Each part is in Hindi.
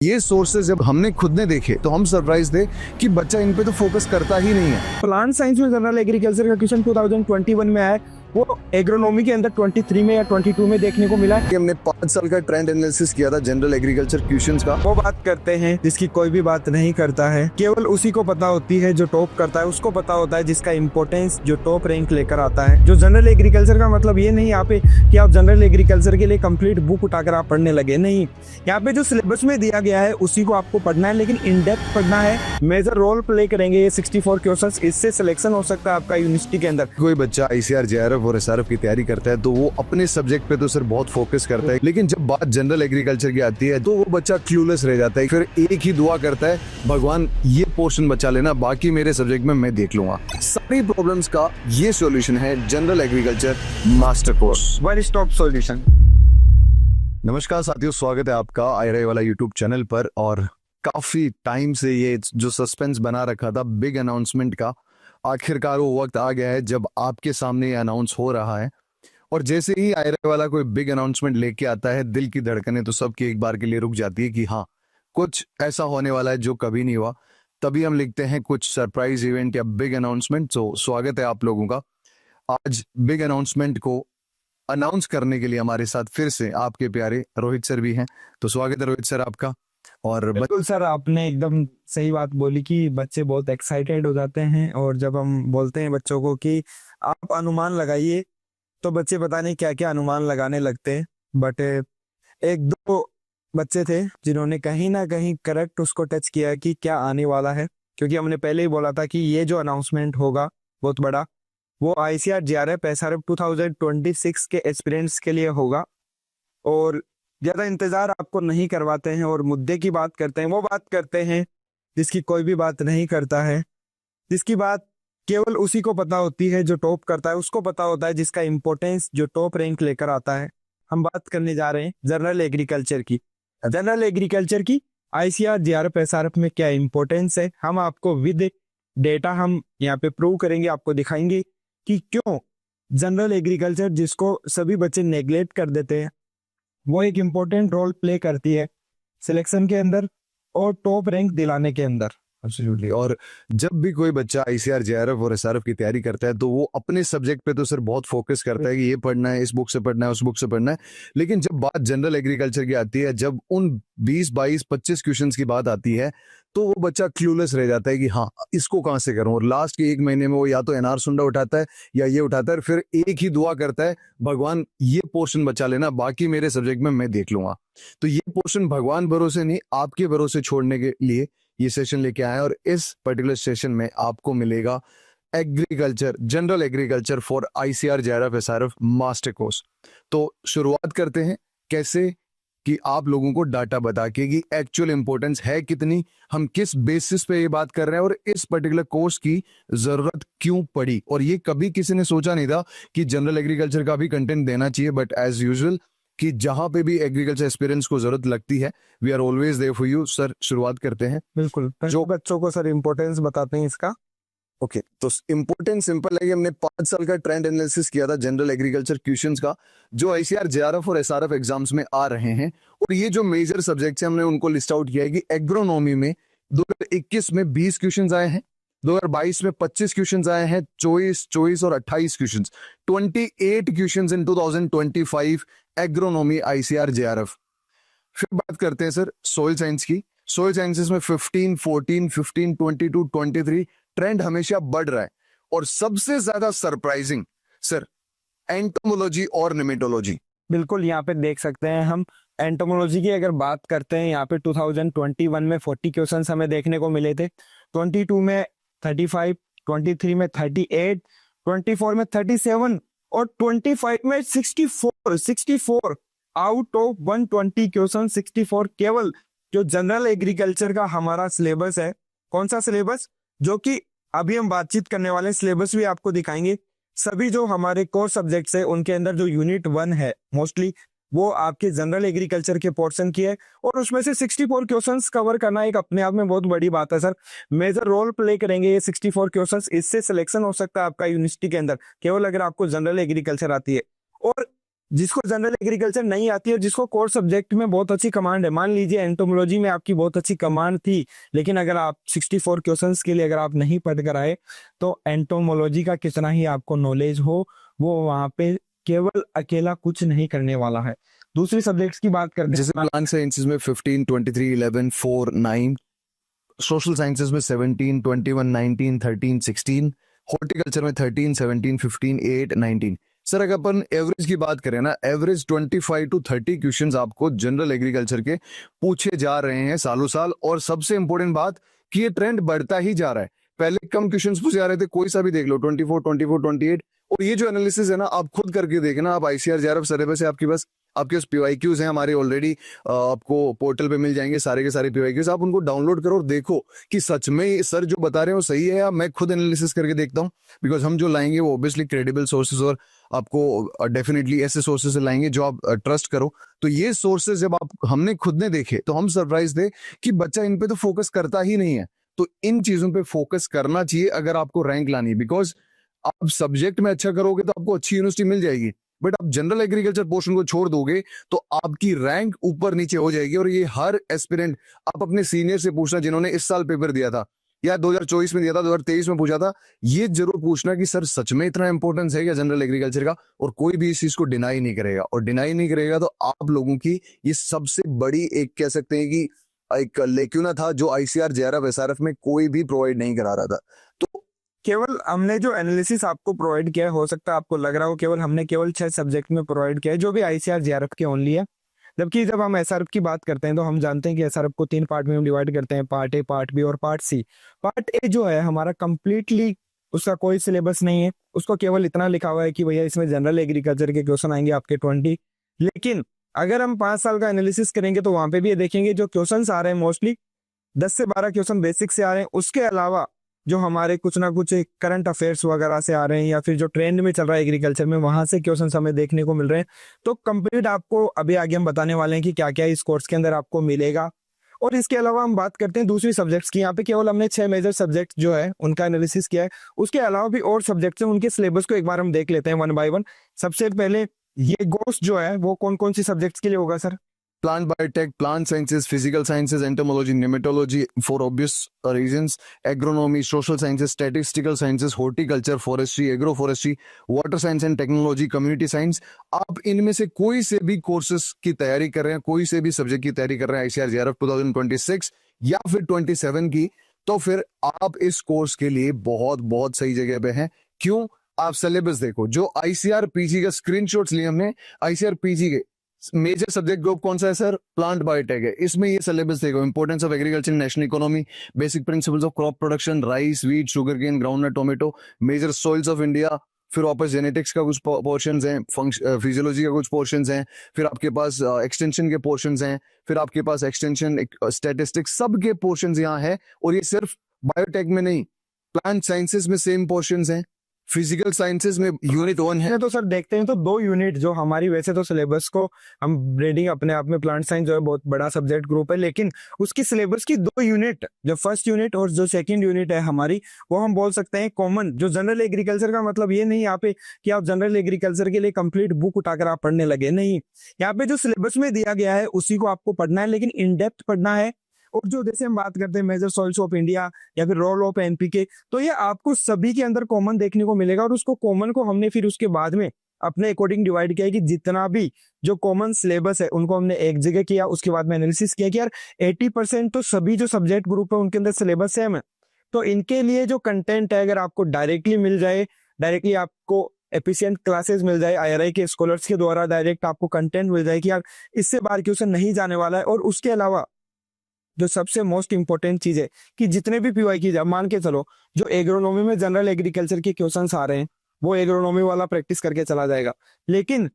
ये सोर्सेज जब हमने खुद ने देखे तो हम सरप्राइज थे कि बच्चा इन पे तो फोकस करता ही नहीं है। प्लांट साइंस में जनरल एग्रीकल्चर का क्वेश्चन 2021 में आया है, वो एग्रोनॉमी के अंदर 23 में या 22 में देखने को मिला है। हमने 5 साल का ट्रेंड एनालिसिस किया था जनरल एग्रीकल्चर क्वेश्चंस का। वो बात करते हैं जिसकी कोई भी बात नहीं करता है, केवल उसी को पता होती है जो टॉप करता है, उसको पता होता है जिसका इंपॉर्टेंस जो टॉप रैंक लेकर आता है। जो जनरल एग्रीकल्चर का मतलब ये नहीं यहाँ पे कि आप जनरल एग्रीकल्चर के लिए कंप्लीट बुक उठाकर आप पढ़ने लगे, नहीं। यहाँ पे जो सिलेबस में दिया गया है उसी को आपको पढ़ना है, लेकिन इन डेप्थ पढ़ना है। मेजर रोल प्ले करेंगे ये 64 क्वेश्चंस, इससे सिलेक्शन हो सकता है आपका यूनिवर्सिटी के अंदर। कोई बच्चा आईसीआर जेआरएफ और एसआरएफ की तैयारी करता है तो वो अपने सब्जेक्ट पे तो सर बहुत फोकस करता है, लेकिन जब बात जनरल एग्रीकल्चर की आती है तो वो बच्चा क्लूलेस रह जाता है। फिर एक ही दुआ करता है, भगवान ये पोर्शन बचा लेना, बाकी मेरे सब्जेक्ट में मैं देख लूंगा। सारी प्रॉब्लम्स का ये सॉल्यूशन है general agriculture master course, one stop solution. नमस्कार साथियों, स्वागत है आपका आईआरआई वाला यूट्यूब चैनल पर। और काफी टाइम से ये जो सस्पेंस बना रखा था बिग अनाउंसमेंट का, आखिरकार वो वक्त आ गया है जब आपके सामने ये अनाउंस हो रहा है। और जैसे ही आईआरआई वाला कोई बिग अनाउंसमेंट लेके आता है, दिल की धड़कनें तो सबकी एक बार के लिए रुक जाती है कि हाँ, कुछ ऐसा होने वाला है जो कभी नहीं हुआ। तभी हम लिखते हैं कुछ सरप्राइज इवेंट या बिग अनाउंसमेंट। तो स्वागत है आप लोगों का। आज बिग अनाउंसमेंट को अनाउंस करने के लिए हमारे साथ फिर से आपके प्यारे रोहित सर भी हैं। तो स्वागत है रोहित सर आपका। और बिल्कुल सर, आपने एकदम सही बात बोली कि बच्चे बहुत एक्साइटेड हो जाते हैं, और जब हम बोलते हैं बच्चों को कि आप अनुमान लगाइए तो बच्चे पता नहीं क्या क्या अनुमान लगाने लगते हैं। बट एक दो बच्चे थे जिन्होंने कहीं ना कहीं करेक्ट उसको टच किया कि क्या आने वाला है, क्योंकि हमने पहले ही बोला था कि ये जो अनाउंसमेंट होगा बहुत बड़ा, वो आईसीआर जेआरएफ एसआरएफ 2026 के एस्पिरेंट्स के लिए होगा। और ज्यादा इंतजार आपको नहीं करवाते हैं और मुद्दे की बात करते हैं। वो बात करते हैं जिसकी कोई भी बात नहीं करता है, जिसकी बात केवल उसी को पता होती है जो टॉप करता है, उसको पता होता है जिसका इंपॉर्टेंस जो टॉप रैंक लेकर आता है। हम बात करने जा रहे हैं जनरल एग्रीकल्चर की। जनरल एग्रीकल्चर की आईसीआर जेआरएफ एसआरएफ में क्या इंपॉर्टेंस है, हम आपको विद डेटा हम यहाँ पे प्रूव करेंगे, आपको दिखाएंगे कि क्यों जनरल एग्रीकल्चर, जिसको सभी बच्चे नेग्लेक्ट कर देते हैं, वो एक इम्पोर्टेंट रोल प्ले करती है सिलेक्शन के अंदर और टॉप रैंक दिलाने के अंदर। एब्सोल्युटली। और जब भी कोई बच्चा आईसीआर जेआरएफ और एसआरएफ की तैयारी करता है तो वो अपने सब्जेक्ट पे तो सर बहुत फोकस करता है कि ये पढ़ना है, इस बुक से पढ़ना है, उस बुक से पढ़ना है। लेकिन जब बात जनरल एग्रीकल्चर की आती है, जब उन 20, 22, 25 क्वेश्चंस की बात आती है तो वो बच्चा क्लूलेस रह जाता है कि हाँ, इसको कहाँ से करूं। और लास्ट के 1 महीने में वो या तो एनआर सुंडा उठाता है या ये उठाता है, फिर एक ही दुआ करता है, भगवान ये पोर्शन बचा लेना, बाकी मेरे सब्जेक्ट में मैं देख लूंगा। तो ये पोर्शन भगवान भरोसे नहीं, आपके भरोसे छोड़ने के लिए ये सेशन लेके आए। और इस पर्टिकुलर सेशन में आपको मिलेगा agriculture, general agriculture for ICR JRF SRF master course. तो शुरुआत करते हैं कैसे कि आप लोगों को डाटा बता के कि एक्चुअल इंपॉर्टेंस है कितनी, हम किस बेसिस पे ये बात कर रहे हैं और इस पर्टिकुलर कोर्स की जरूरत क्यों पड़ी। और ये कभी किसी ने सोचा नहीं था कि जनरल एग्रीकल्चर का भी कंटेंट देना चाहिए, बट एज यूजुअल कि जहां पे भी एग्रीकल्चर एक्सपीरियंस को जरूरत लगती है, we are always there for you. Sir शुरुआत करते हैं। बिल्कुल, जो बच्चों को सर इंपॉर्टेंस बताते हैं इसका। ओके, तो इम्पोर्टेंट सिंपल है कि हमने 5 साल का ट्रेंड एनालिसिस किया था जनरल एग्रीकल्चर क्वेश्चंस का, जो आईसीआर जेआरएफ और एसआरएफ एग्जाम्स में आ रहे हैं। और ये जो मेजर सब्जेक्ट्स हैं हमने उनको लिस्ट आउट किया है कि एग्रोनॉमी में 2021 में 20 क्वेश्चंस आए हैं, 2022 में 25 क्वेश्चंस आए हैं, 24 और 28 questions, 28 questions in 2025 agronomy ICR JRF. फिर बात करते हैं सर सोइल साइंस की। सोइल साइंसेस में 15, 14, 15, 22, 23 ट्रेंड हमेशा बढ़ रहा है। और सबसे ज्यादा सरप्राइजिंग सर एंटोमोलॉजी और निमेटोलॉजी। बिल्कुल, यहाँ पे देख सकते हैं हम एंटोमोलॉजी की अगर बात करते हैं, यहाँ पे 2021 में 40 क्वेश्चंस हमें देखने को मिले थे, 22 में 35, 23 में 38, 24 में 37 और 25 में 64 आउट ऑफ 120 क्वेश्चन 64 केवल जो जनरल एग्रीकल्चर का हमारा सिलेबस है। कौन सा सिलेबस? जो कि अभी हम बातचीत करने वाले सिलेबस भी आपको दिखाएंगे। सभी जो हमारे कोर सब्जेक्ट्स है उनके अंदर जो यूनिट 1 है मोस्टली वो आपके जनरल एग्रीकल्चर के पोर्शन की है, और उसमें से 64 क्वेश्चंस कवर करना एक अपने आप में बहुत बड़ी बात है सर। मेजर रोल प्ले करेंगे ये 64 क्वेश्चंस, इससे सिलेक्शन हो सकता है आपका यूनिवर्सिटी के अंदर, केवल अगर आपको जनरल एग्रीकल्चर आती है। और जिसको जनरल एग्रीकल्चर नहीं आती है और जिसको कोर सब्जेक्ट में बहुत अच्छी कमांड है, मान लीजिए एंटोमोलॉजी में आपकी बहुत अच्छी कमांड थी, लेकिन अगर आप 64 क्वेश्चंस के लिए अगर आप नहीं पढ़ कर आए तो एंटोमोलॉजी का कितना ही आपको नॉलेज हो, वो वहां पे केवल अकेला कुछ नहीं करने वाला है। दूसरी सब्जेक्ट्स की बात करते जैसे हैं, प्लांट साइंसेज में 15, 23, 11, 4, 9, सोशल साइंसेज में 17, 21, 19, 13, 16, हॉर्टिकल्चर में 13, 17, 15, 8, 19। सर अगर अपन एवरेज की बात करें ना, एवरेज 25 to 30 क्वेश्चंस आपको जनरल एग्रीकल्चर के पूछे जा रहे हैं सालों साल। और सबसे इंपॉर्टेंट बात कि ये ट्रेंड बढ़ता ही जा रहा है। पहले कम क्वेश्चंस पूछे जा रहे थे, कोई सा भी देख लो, 24, 24, 28। और ये जो एनालिसिस है ना, आप खुद करके देखना, आप आईसीआर जेआरएफ सिलेबस है आपके पास पीवाईक्यूज हैं हमारे ऑलरेडी, आपको पोर्टल पे मिल जाएंगे सारे के सारे पीवाईक्यूज। आप उनको डाउनलोड करो और देखो कि सच में ये सर जो बता रहे हैं वो सही है, या मैं खुद एनालिसिस करके देखता हूँ। बिकॉज हम जो लाएंगे वो ऑब्वियसली क्रेडिबल सोर्सेज और आपको डेफिनेटली ऐसे सोर्सेज से लाएंगे जो आप ट्रस्ट करो। तो ये सोर्सेज जब हमने खुद ने देखे तो हम सरप्राइज थे कि बच्चा इन पे तो फोकस करता ही नहीं है। तो इन चीजों पे फोकस करना चाहिए अगर आपको रैंक लानी है। बिकॉज आप सब्जेक्ट में अच्छा करोगे तो आपको अच्छी यूनिवर्सिटी मिल जाएगी, बट आप जनरल एग्रीकल्चर पोर्शन को छोड़ दोगे तो आपकी रैंक ऊपर नीचे हो जाएगी। और ये हर एस्पिरेंट, आप अपने सीनियर से पूछना जिन्होंने इस साल पेपर दिया था या 2024 में दिया था, 2023 में पूछा था, ये जरूर पूछना कि सर सच में इतना इंपॉर्टेंस है क्या जनरल एग्रीकल्चर का। और कोई भी इस चीज को डिनाई नहीं करेगा, और डिनाई नहीं करेगा तो आप लोगों की ये सबसे बड़ी एक कह सकते हैं कि एक लेक्यूना था जो आईसीआर जेआरएफ एसआरएफ में कोई भी प्रोवाइड नहीं करा रहा था। तो केवल हमने जो एनालिसिस आपको प्रोवाइड किया है, हो सकता है आपको लग रहा हो हमने केवल 6 सब्जेक्ट में प्रोवाइड किया है, जो भी आईसीआर जेआरएफ के ओनली है। जबकि जब हम एसआरएफ की बात करते हैं तो हम जानते हैं कि एसआरएफ को 3 पार्ट में हम डिवाइड करते हैं, पार्ट ए, पार्ट बी और पार्ट सी। पार्ट ए जो है हमारा कंप्लीटली उसका कोई सिलेबस नहीं है, उसको केवल इतना लिखा हुआ है कि भैया इसमें जनरल एग्रीकल्चर के क्वेश्चन आएंगे आपके 20। लेकिन अगर हम 5 साल का एनालिसिस करेंगे तो वहां पे भी ये देखेंगे जो क्वेश्चन आ रहे हैं मोस्टली 10 से 12 क्वेश्चन बेसिक से आ रहे हैं। उसके अलावा जो हमारे कुछ ना कुछ करंट अफेयर्स वगैरह से आ रहे हैं, या फिर जो ट्रेंड में चल रहा है एग्रीकल्चर में, वहां से क्वेश्चन हमें देखने को मिल रहे हैं। तो कंप्लीट आपको अभी आगे हम बताने वाले हैं कि क्या क्या इस कोर्स के अंदर आपको मिलेगा। और इसके अलावा हम बात करते हैं दूसरी सब्जेक्ट्स की। यहाँ पे केवल हमने 6 मेजर सब्जेक्ट जो है उनका एनालिसिस किया है। उसके अलावा भी और सब्जेक्ट्स हैं, उनके सिलेबस को एक बार हम देख लेते हैं 1 by 1। सबसे पहले ये गोस्ट जो है वो कौन कौन सी सब्जेक्ट्स के लिए होगा sir? plant biotech, plant sciences, physical sciences, entomology, nematology for obvious reasons, agronomy, social sciences, statistical sciences, horticulture, forestry, agroforestry, water science and technology, community science। आप इनमें से कोई से भी कोर्सेज की तैयारी कर रहे हैं, कोई से भी सब्जेक्ट की तैयारी कर रहे हैं आईसीआर जेआरएफ 2026 या फिर 27 की, तो फिर आप इस कोर्स के लिए बहुत बहुत सही जगह पे हैं। क्यों? आप सिलेबस देखो, जो आईसीआर पीजी का स्क्रीनशॉट्स लिए हमने, आईसीआर पीजी के मेजर सब्जेक्ट ग्रुप कौन सा है सर? प्लांट बायोटेक है। इसमें ये सिलेबस देखो, importance of agriculture national economy, basic principles of crop production, rice, wheat, sugarcane, groundnut, tomato, major soils of India, फिर वापस जेनेटिक्स का कुछ पोर्शंस हैं, फिजियोलॉजी का कुछ पोर्शंस हैं, फिर आपके पास एक्सटेंशन के पोर्शंस हैं, फिर आपके पास एक्सटेंशन स्टैटिस्टिक्स, सब के पोर्शंस यहाँ है। और ये सिर्फ बायोटेक में नहीं, प्लांट साइंसेस में सेम पोर्शंस हैं, फिजिकल साइंसेस में यूनिट 1 है। तो सर देखते हैं तो 2 यूनिट जो हमारी, वैसे तो सिलेबस को हम ब्रीडिंग अपने आप में प्लांट साइंस जो है बहुत बड़ा सब्जेक्ट ग्रुप है, लेकिन उसकी सिलेबस की 2 यूनिट, जो फर्स्ट यूनिट और जो सेकंड यूनिट है हमारी, वो हम बोल सकते हैं कॉमन। जो जनरल एग्रीकल्चर का मतलब ये नहीं यहाँ पे कि आप जनरल एग्रीकल्चर के लिए कंप्लीट बुक उठाकर आप पढ़ने लगे, नहीं। यहाँ पे जो सिलेबस में दिया गया है उसी को आपको पढ़ना है, लेकिन इन डेप्थ पढ़ना है। और जो जैसे हम बात करते हैं मेजर सॉइल्स ऑफ इंडिया या फिर रोल ऑफ एनपीके, तो ये आपको सभी के अंदर कॉमन देखने को मिलेगा। और उसको कॉमन को हमने फिर उसके बाद में अपने अकॉर्डिंग डिवाइड किया कि जितना भी जो कॉमन सिलेबस है उनको हमने एक जगह किया। उसके बाद में एनालिसिस किया कि यार 80% तो सभी जो सब्जेक्ट ग्रुप है उनके अंदर सिलेबस सेम है। तो इनके लिए जो कंटेंट है अगर आपको डायरेक्टली मिल जाए, डायरेक्टली आपको एफिशिएंट क्लासेस मिल जाए, आईआरआई के स्कॉलर्स के द्वारा डायरेक्ट आपको कंटेंट मिल जाए कि यार इससे बाहर क्वेश्चन नहीं जाने वाला है। और उसके अलावा जो सबसे मोस्ट इंपॉर्टेंट चीज है कि जितने भी पीवाई की मान के चलो, जो एग्रोनॉमी में जनरल एग्रीकल्चर के क्वेश्चंस आ रहे हैं वो एग्रोनॉमी वाला प्रैक्टिस करके चला जाएगा। लेकिन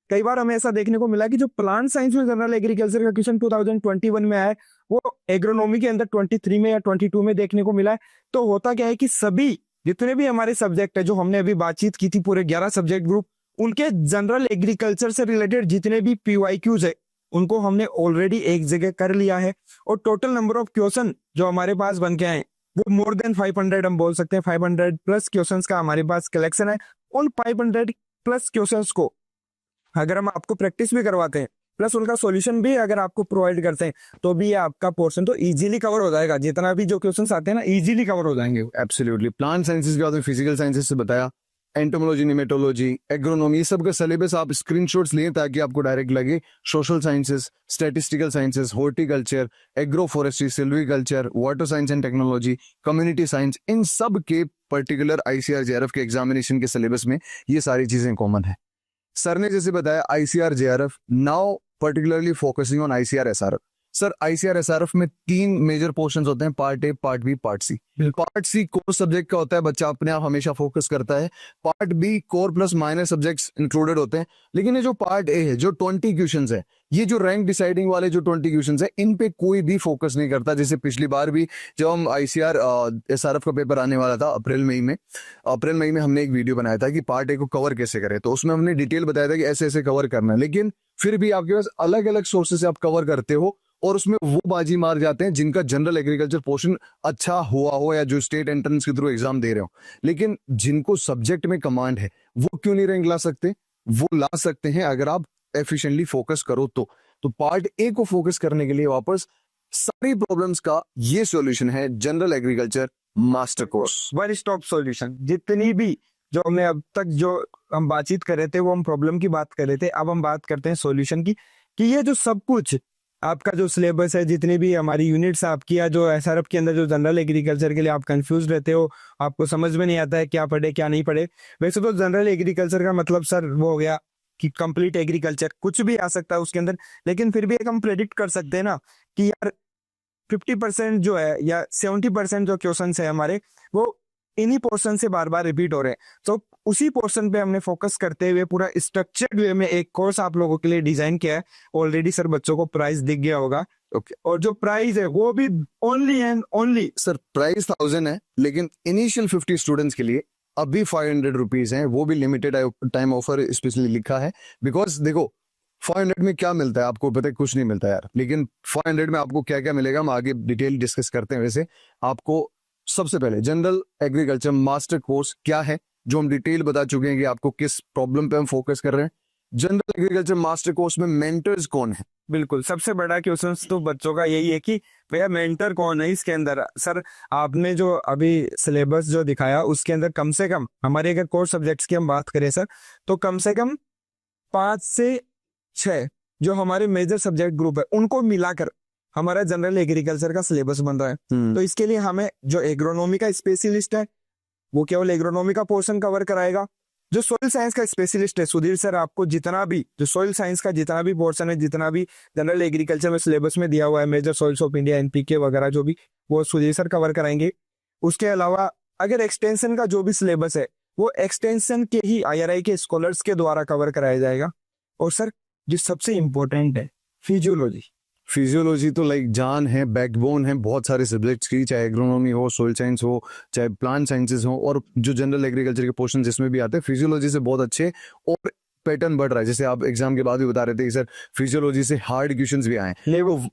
कई बार हमें ऐसा देखने को मिला कि जो प्लांट साइंस में जनरल एग्रीकल्चर का क्वेश्चन 2021 में आया है वो एग्रोनॉमी के अंदर 23 में या 22 में देखने को मिला है। तो होता क्या है कि सभी जितने भी हमारे सब्जेक्ट है, जो हमने अभी बातचीत की थी, पूरे 11 सब्जेक्ट ग्रुप, उनके जनरल एग्रीकल्चर से रिलेटेड जितने भी पीवाईक्यूज है उनको हमने ऑलरेडी एक जगह कर लिया है। और टोटल नंबर ऑफ क्वेश्चन जो हमारे पास बन के आए वो मोर देन 500, हम बोल सकते हैं 500 प्लस क्वेश्चंस का हमारे पास कलेक्शन है। उन 500 प्लस क्वेश्चंस को अगर हम आपको प्रैक्टिस भी करवाते हैं प्लस उनका सॉल्यूशन भी अगर आपको प्रोवाइड करते हैं तो भी ये आपका पोर्शन तो इजीली कवर हो जाएगा, जितना भी जो क्वेश्चंस आते हैं ना इजीली कवर हो जाएंगे। एब्सोल्युटली। प्लांट साइंसेज के बाद में फिजिकल साइंसेज से बताया, एंटोमोलॉजी, निमेटोलॉजी, एग्रोनॉमी, ये सब का सिलेबस आप स्क्रीनशॉट्स लिए ताकि आपको डायरेक्ट लगे। Social sciences, statistical sciences, horticulture, agro forestry, silviculture, water science and technology, community science, इन सब के पर्टिकुलर आईसीआर जेआरएफ के एग्जामिनेशन के सिलेबस में ये सारी चीजें कॉमन है। सर ने जैसे बताया ICR JRF now particularly focusing on ICR SRF. Sir ICR SRF में 3 मेजर पोर्शंस होते हैं, part A, part B, part C. Part C core subject का होता है, बच्चा अपने आप हमेशा फोकस करता है। Part B core plus minor subjects included होते हैं। लेकिन ये जो पार्ट ए है, जो 20 क्वेश्चंस है, ये जो रैंक डिसाइडिंग वाले जो 20 क्वेश्चंस है, इन पे कोई भी फोकस नहीं करता। जैसे पिछली बार भी जब हम आईसीआर एसआरएफ का पेपर आने वाला था अप्रैल मई में हमने एक वीडियो बनाया था कि पार्ट ए को कवर कैसे करें, तो उसमें हमने डिटेल बताया था कि ऐसे ऐसे कवर करना है। लेकिन फिर भी आपके पास अलग अलग सोर्सेस से आप कवर करते हो और उसमें वो बाजी मार जाते हैं जिनका जनरल एग्रीकल्चर पोर्शन अच्छा हुआ हो या जो स्टेट एंट्रेंस के थ्रू एग्जाम दे रहे हो। लेकिन जिनको सब्जेक्ट में कमांड है वो क्यों नहीं रैंक ला सकते? वो ला सकते हैं अगर आप एफिशिएंटली फोकस करो तो पार्ट ए को फोकस करने के लिए वापस सारी प्रॉब्लम्स का ये सॉल्यूशन है, general agriculture master course. One stop solution. जितनी भी जो हमने अब तक जो हम बातचीत कर रहे थे वो हम प्रॉब्लम की बात कर रहे थे, अब हम बात करते हैं सॉल्यूशन की, कि ये जो सब कुछ आपका जो सिलेबस है, जितनी भी हमारी यूनिट्स आपकी, या जो एसआरएफ के अंदर जो जनरल एग्रीकल्चर के लिए आप कंफ्यूज रहते हो, आपको समझ में नहीं आता है क्या पढ़े क्या नहीं पढ़े। वैसे तो जनरल एग्रीकल्चर का मतलब सर वो हो गया कि कंप्लीट एग्रीकल्चर, कुछ भी आ सकता है उसके अंदर, लेकिन फिर भी एक हम प्रेडिक्ट कर सकते हैं ना कि यार 50% जो है या 70% जो क्वेश्चन है हमारे, वो इन्हीं पोर्शन से बार बार रिपीट हो रहे हैं। तो उसी पोर्शन पे हमने फोकस करते हुए पूरा स्ट्रक्चर्ड वे में एक कोर्स आप लोगों के लिए डिजाइन किया है। ऑलरेडी सर बच्चों को प्राइस दिख गया होगा। ओके। और जो प्राइस है वो भी only and only sir price 1000 है, लेकिन इनिशियल 50 स्टूडेंट्स के लिए अभी 500 रुपीज है, वो भी लिमिटेड टाइम ऑफर स्पेशली लिखा है। बिकॉज देखो 500 में क्या मिलता है आपको पता है? कुछ नहीं मिलता यार। लेकिन 500 में आपको क्या क्या मिलेगा हम आगे डिटेल डिस्कस करते हैं। वैसे आपको सबसे पहले जनरल एग्रीकल्चर मास्टर कोर्स क्या है, जो हम डिटेल बता चुके हैं कि आपको किस प्रॉब्लम पे हम फोकस कर रहे हैं। जनरल एग्रीकल्चर मास्टर कोर्स में मेंटर्स कौन है? बिल्कुल सबसे बड़ा क्वेश्चन तो बच्चों का यही है कि भैया मेंटर कौन है इसके अंदर। सर आपने जो अभी सिलेबस जो दिखाया उसके अंदर कम से कम हमारे अगर कोर सब्जेक्ट्स की हम बात करें सर, तो कम से कम 5 से 6 जो हमारे मेजर सब्जेक्ट ग्रुप है उनको मिलाकर हमारा जनरल एग्रीकल्चर का सिलेबस बन रहा है। तो इसके लिए हमें जो एग्रोनॉमी का स्पेशलिस्ट है वो केवल एग्रोनॉमी का पोर्शन कवर कराएगा। जो सोइल साइंस का स्पेशलिस्ट है सुधीर सर, आपको जितना भी जो सोइल साइंस का जितना भी पोर्शन है, जितना भी जनरल एग्रीकल्चर में सिलेबस में दिया हुआ है, major soils of India, NPK वगैरह जो भी, वो सुधीर सर कवर कराएंगे। उसके अलावा अगर एक्सटेंशन का जो भी सिलेबस है वो एक्सटेंशन के ही आईआरआई के स्कॉलर्स के द्वारा कवर कराया जाएगा। और सर जो सबसे इंपॉर्टेंट है फिजियोलॉजी। फिजियोलॉजी तो लाइक जान है, बैकबोन है बहुत सारे सब्जेक्ट्स की, चाहे एग्रोनॉमी हो, सोइल साइंस हो, चाहे प्लांट साइंसेस हो, और जो जनरल एग्रीकल्चर के पोर्शन जिसमें भी आते हैं फिजियोलॉजी से बहुत अच्छे और पैटर्न बढ़ रहा है। जैसे आप एग्जाम के बाद भी बता रहे थे कि सर फिजियोलॉजी से हार्ड क्वेश्चंस भी आए,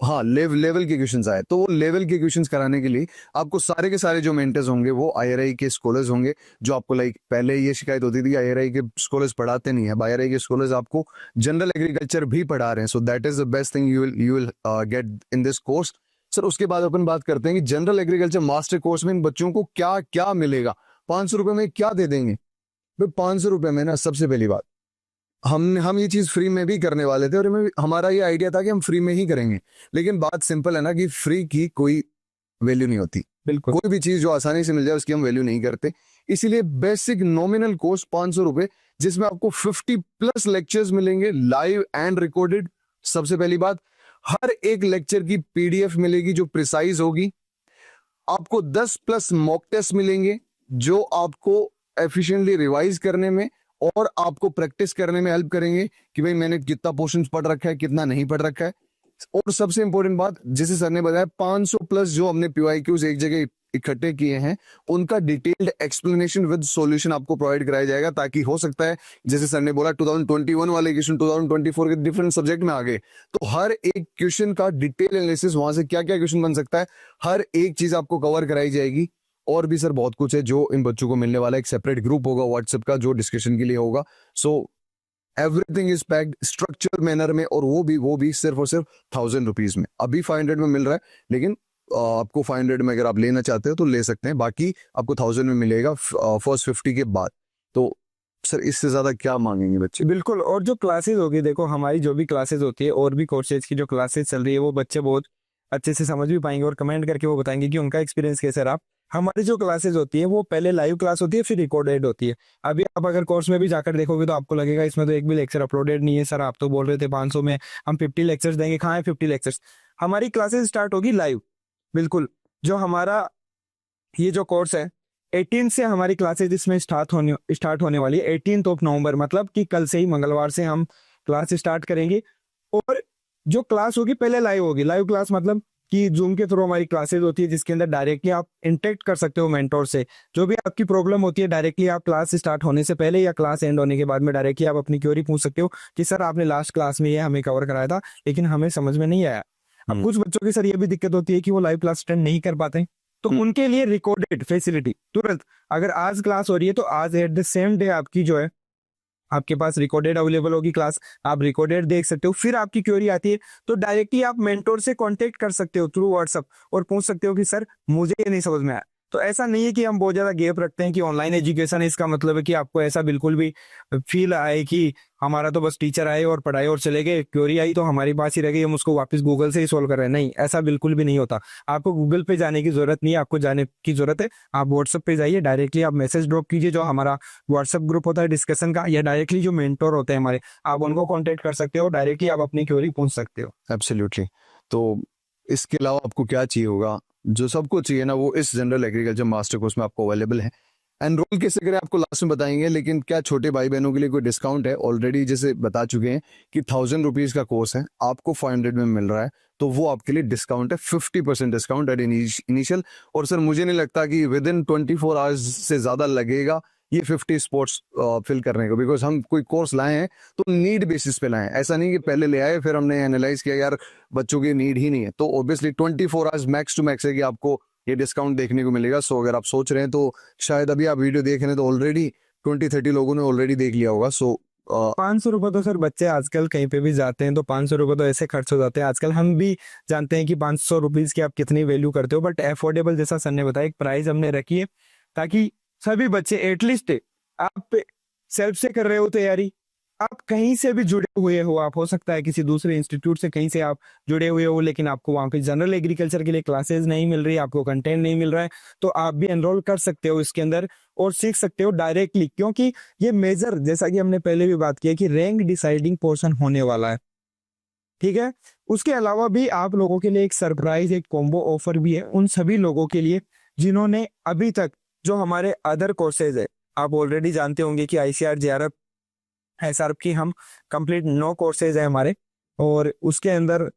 हाँ लेवल के क्वेश्चंस आए, तो वो लेवल के क्वेश्चंस कराने के लिए आपको सारे के सारे जो मेंटर्स होंगे वो आईआरआई के स्कॉलर्स होंगे। जो आपको लाइक पहले ये शिकायत होती थी आईआरआई के स्कॉलर्स पढ़ाते नहीं है, आईआरआई के स्कॉलर्स आपको जनरल एग्रीकल्चर भी पढ़ा रहे हैं। So that is the best thing you will get in this course. Sir उसके बाद अपन बात करते हैं कि जनरल एग्रीकल्चर मास्टर कोर्स में इन बच्चों को क्या क्या मिलेगा, 500 रुपए में क्या दे देंगे? 500 रुपए में ना, सबसे पहली बात हम ये चीज फ्री में भी करने वाले थे और हमारा ये आइडिया था कि हम फ्री में ही करेंगे। लेकिन बात सिंपल है ना कि फ्री की कोई वैल्यू नहीं होती। बिल्कुल कोई भी चीज जो आसानी से मिल जाए उसकी हम वैल्यू नहीं करते। इसीलिए बेसिक नॉमिनल कोर्स 500 रुपए, जिसमें आपको 50+ लेक्चर्स मिलेंगे लाइव एंड रिकॉर्डेड। सबसे पहली बात, हर एक लेक्चर की पीडीएफ मिलेगी जो प्रिसाइज होगी। आपको 10+ मॉक टेस्ट मिलेंगे जो आपको एफिशिएंटली रिवाइज करने में और आपको प्रैक्टिस करने में हेल्प करेंगे कि भाई मैंने कितना पोर्शन पढ़ रखा है, कितना नहीं पढ़ रखा है। और सबसे इंपॉर्टेंट बात, जैसे सर ने बताया, 500+ जो हमने पीवाईक्यूज एक जगह इकट्ठे किए हैं उनका डिटेल्ड एक्सप्लेनेशन विद सॉल्यूशन आपको प्रोवाइड कराया जाएगा, ताकि हो सकता है जैसे सर ने बोला 2021 वाले क्वेश्चन 2024 के डिफरेंट सब्जेक्ट में आ गए, तो हर एक क्वेश्चन का डिटेल एनालिसिस, वहां से क्या क्या क्वेश्चन बन सकता है, हर एक चीज आपको कवर कराई जाएगी। और भी सर बहुत कुछ है जो इन बच्चों को मिलने वाला है। एक सेपरेट ग्रुप होगा व्हाट्सएप का जो डिस्कशन के लिए होगा। So everything is packed structure manner में, और वो भी सिर्फ और सिर्फ 1000 रुपीज में। अभी 500 में मिल रहा है, लेकिन आपको 500 में अगर आप लेना चाहते हो तो ले सकते हैं, बाकी आपको 1000 में मिलेगा फर्स्ट 50 के बाद। तो सर इससे ज्यादा क्या मांगेंगे बच्चे? बिल्कुल। और जो क्लासेस होगी, देखो हमारी जो भी क्लासेस होती है और भी कोर्सेज की जो क्लासेस चल रही है, वो बच्चे बहुत अच्छे से समझ भी पाएंगे और कमेंट करके वो बताएंगे कि उनका एक्सपीरियंस कैसा रहा। हमारी जो क्लासेस होती है वो पहले लाइव क्लास होती है, फिर रिकॉर्डेड होती है। अभी आप अगर कोर्स में भी जाकर देखोगे तो आपको लगेगा इसमें तो एक भी लेक्चर अपलोडेड नहीं है। सर आप तो बोल रहे थे 500 में हम 50 लेक्चर्स देंगे, कहाँ है 50 लेक्चर्स? हमारी क्लासेस स्टार्ट होगी लाइव। बिल्कुल। जो हमारा ये जो कोर्स है 18 से हमारी क्लासेज इसमें स्टार्ट होने वाली है। 18 ऑफ नवंबर, मतलब कि कल से ही, मंगलवार से हम क्लास स्टार्ट करेंगे। और जो क्लास होगी पहले लाइव होगी। लाइव क्लास मतलब कि जूम के थ्रू हमारी क्लासेज होती है, जिसके अंदर डायरेक्टली आप इंटरेक्ट कर सकते हो मेंटोर से। जो भी आपकी प्रॉब्लम होती है डायरेक्टली आप क्लास स्टार्ट होने से पहले या क्लास एंड होने के बाद में डायरेक्टली आप अपनी क्वेरी पूछ सकते हो कि सर आपने लास्ट क्लास में ये हमें कवर कराया था लेकिन हमें समझ में नहीं आया। अब कुछ बच्चों की सर ये भी दिक्कत होती है कि वो लाइव क्लास अटेंड नहीं कर पाते, तो उनके लिए रिकॉर्डेड फैसिलिटी तुरंत, अगर आज क्लास हो रही है तो आज एट द सेम डे आपकी जो है आपके पास रिकॉर्डेड अवेलेबल होगी क्लास, आप रिकॉर्डेड देख सकते हो। फिर आपकी क्वेरी आती है तो डायरेक्टली आप मेंटोर से कांटेक्ट कर सकते हो थ्रू व्हाट्सएप और पूछ सकते हो कि सर मुझे ये नहीं समझ में आया। तो ऐसा नहीं है कि हम बहुत ज्यादा गैप रखते हैं कि ऑनलाइन एजुकेशन है, इसका मतलब है कि आपको ऐसा बिल्कुल भी फील आए कि हमारा तो बस टीचर आए और पढ़ाए और चले गए, क्वेरी आई तो हमारी पास ही रह गई, हम उसको वापस गूगल से ही सोल्व कर रहे हैं। नहीं, ऐसा बिल्कुल भी नहीं होता। आपको गूगल पे जाने की जरूरत नहीं है, आपको जाने की जरूरत है आप व्हाट्सएप पे जाइए, डायरेक्टली आप मैसेज ड्रॉप कीजिए, जो हमारा व्हाट्सएप ग्रुप होता है डिस्कशन का, या डायरेक्टली जो मेंटोर होते हैं हमारे, आप उनको कॉन्टेक्ट कर सकते हो, डायरेक्टली आप अपनी क्वेरी पूछ सकते हो। एब्सोल्युटली। तो इसके अलावा आपको क्या चाहिए होगा? जो सबको चाहिए ना वो इस जनरल एग्रीकल्चर मास्टर कोर्स में आपको अवेलेबल है। एनरोल कैसे करें आपको लास्ट में बताएंगे, लेकिन क्या छोटे भाई बहनों के लिए कोई डिस्काउंट है? ऑलरेडी जैसे बता चुके हैं कि 1000 रुपीज का कोर्स है, आपको 500 में मिल रहा है, तो वो आपके लिए डिस्काउंट है, 50% डिस्काउंट एट इनिशियल। और सर मुझे नहीं लगता कि विद इन 24 आवर्स से ज्यादा लगेगा ये 50 स्पोर्ट्स फिल करने को, बिकॉज हम कोई कोर्स लाए हैं तो नीड बेसिस पे लाए हैं। ऐसा नहीं कि पहले ले आए फिर हमने एनालाइज किया यार बच्चों की नीड ही नहीं है, तो obviously 24 hours max to max है कि आपको ये डिस्काउंट देखने को मिलेगा। सो अगर आप सोच रहे हैं तो शायद अभी आप वीडियो देख रहे हैं तो ऑलरेडी 20-30 लोगों ने ऑलरेडी देख लिया होगा। सो 500 रुपए तो सर बच्चे आजकल कहीं पे भी जाते हैं तो 500 रुपए तो ऐसे खर्च हो जाते हैं। आजकल हम भी जानते हैं कि 500 रुपीज की आप कितनी वैल्यू करते हो, बट अफोर्डेबल जैसा सर ने बताया एक प्राइस हमने रखी है ताकि सभी बच्चे एटलीस्ट, आप सेल्फ से कर रहे हो तैयारी, आप कहीं से भी जुड़े हुए हो, आप हो सकता है किसी दूसरे इंस्टीट्यूट से कहीं से आप जुड़े हुए हो, लेकिन आपको वहां पे जनरल एग्रीकल्चर के लिए क्लासेस नहीं मिल रही, आपको कंटेंट नहीं मिल रहा है, तो आप भी एनरोल कर सकते हो इसके अंदर और सीख सकते हो डायरेक्टली, क्योंकि ये मेजर, जैसा कि हमने पहले भी बात की है कि रैंक डिसाइडिंग पोर्शन होने वाला है। ठीक है। उसके अलावा भी आप लोगों के लिए एक सरप्राइज, एक कॉम्बो ऑफर भी है उन सभी लोगों के लिए जिन्होंने अभी तक जो हमारे अदर कोर्सेज है, आप ऑलरेडी जानते होंगे कि आईसीआर जेआरएफ एसआरएफ की हम कंप्लीट 9 कोर्सेज है हमारे, और उसके अंदर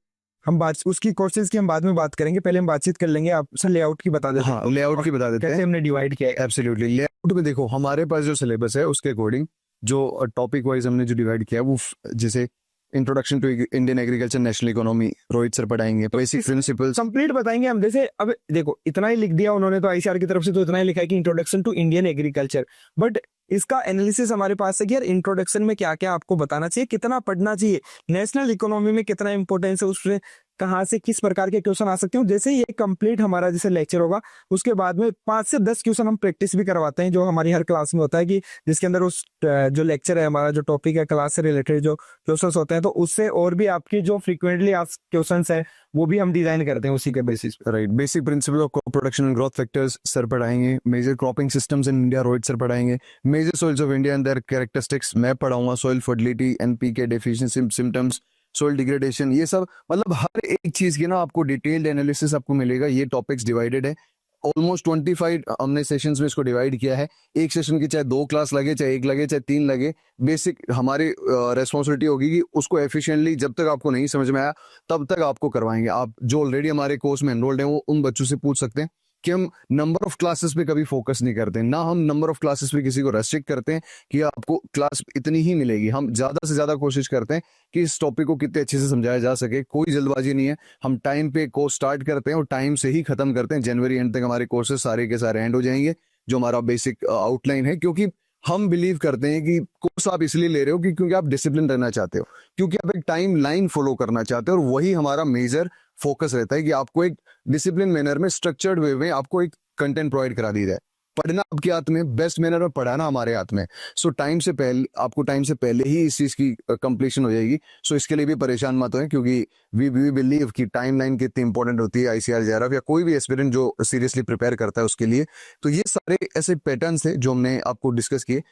हम बात, उसकी कोर्सेज की हम बाद में बात करेंगे, पहले हम बातचीत कर लेंगे। आप सर लेआउट की बता देते हैं। हाँ, लेआउट की बता देते कैसे हैं। हमने डिवाइड किया है। एब्सोल्युटली। लेआउट में देखो हमारे पास जो सिलेबस है उसके अकॉर्डिंग जो टॉपिक वाइज हमने जो डिवाइड किया है वो जैसे introduction to Indian agriculture national economy Rohit sir पढ़ाएंगे, बेसिक प्रिंसिपल्स कंप्लीट बताएंगे हम। जैसे अब देखो इतना ही लिख दिया उन्होंने तो आईसीआर की तरफ से, तो इतना ही लिखा है कि introduction to Indian agriculture, but इसका एनालिसिस हमारे पास है कि यार इंट्रोडक्शन में क्या क्या आपको बताना चाहिए, कितना पढ़ना चाहिए, नेशनल इकोनॉमी में कितना इंपॉर्टेंस है, उससे कहाँ से किस प्रकार के क्वेश्चन आ सकते हैं। जैसे ये कंप्लीट हमारा जैसे लेक्चर होगा उसके बाद में 5 से 10 क्वेश्चन हम प्रैक्टिस भी करवाते हैं, जो हमारी हर क्लास में होता है कि जिसके अंदर उस जो लेक्चर है हमारा, जो टॉपिक है क्लास से रिलेटेड जो क्वेश्चंस होते हैं, तो उससे और भी आपकी जो फ्रीक्वेंटली आस्क्ड क्वेश्चंस है वो भी हम डिजाइन करते हैं उसी के बेसिस पे। Right. Basic principle of crop production and growth factors sir पढ़ाएंगे, major cropping systems in India Rohit sir पढ़ाएंगे, major soils of India and their characteristics मैं पढ़ाऊंगा, soil fertility, NPK deficiency symptoms, soil degradation, ये सब मतलब हर एक चीज की ना आपको डिटेल्ड एनालिसिस आपको मिलेगा। ये टॉपिक्स डिवाइडेड है, ऑलमोस्ट 25 हमने सेशंस में इसको डिवाइड किया है। एक सेशन की चाहे 2 क्लास लगे, चाहे 1 लगे, चाहे 3 लगे, बेसिक हमारी रेस्पॉन्सिबिलिटी होगी कि उसको एफिशिएंटली जब तक आपको नहीं समझ में आया तब तक आपको करवाएंगे। आप जो ऑलरेडी हमारे कोर्स में एनरोल्ड हैं वो उन बच्चों से पूछ सकते हैं कि हम नंबर ऑफ क्लासेस पे कभी फोकस नहीं करते, ना हम नंबर ऑफ क्लासेस पे किसी को रेस्ट्रिक्ट करते हैं कि आपको क्लास इतनी ही मिलेगी। हम ज्यादा से ज्यादा कोशिश करते हैं कि इस टॉपिक को कितने अच्छे से समझाया जा सके, कोई जल्दबाजी नहीं है। हम टाइम पे कोर्स स्टार्ट करते हैं और टाइम से ही खत्म करते हैं। जनवरी एंड तक हमारे कोर्सेज सारे के सारे एंड हो जाएंगे, जो हमारा बेसिक आउटलाइन है, क्योंकि हम बिलीव करते हैं कि कोर्स आप इसलिए ले रहे हो कि क्योंकि आप डिसिप्लिन रहना चाहते हो, क्योंकि आप एक टाइम लाइन फॉलो करना चाहते हो, और वही हमारा मेजर फोकस रहता है कि आपको एक डिसिप्लिन मैनर में, स्ट्रक्चर्ड वे में आपको एक कंटेंट प्रोवाइड करा दी जाए। पढ़ना आपके हाथ में, बेस्ट मैनर में पढ़ाना हमारे हाथ में। सो टाइम से पहले, आपको टाइम से पहले ही इस चीज की कंप्लीशन हो जाएगी। सो इसके लिए भी परेशान मत हो, क्योंकि वी बिलीव कि टाइमलाइन कितनी इंपॉर्टेंट होती है आईसीआर जेआरएफ या कोई भी एस्पिरेंट जो सीरियसली प्रिपेयर करता है उसके लिए। तो ये सारे ऐसे पैटर्न्स थे जो हमने आपको डिस्कस किए।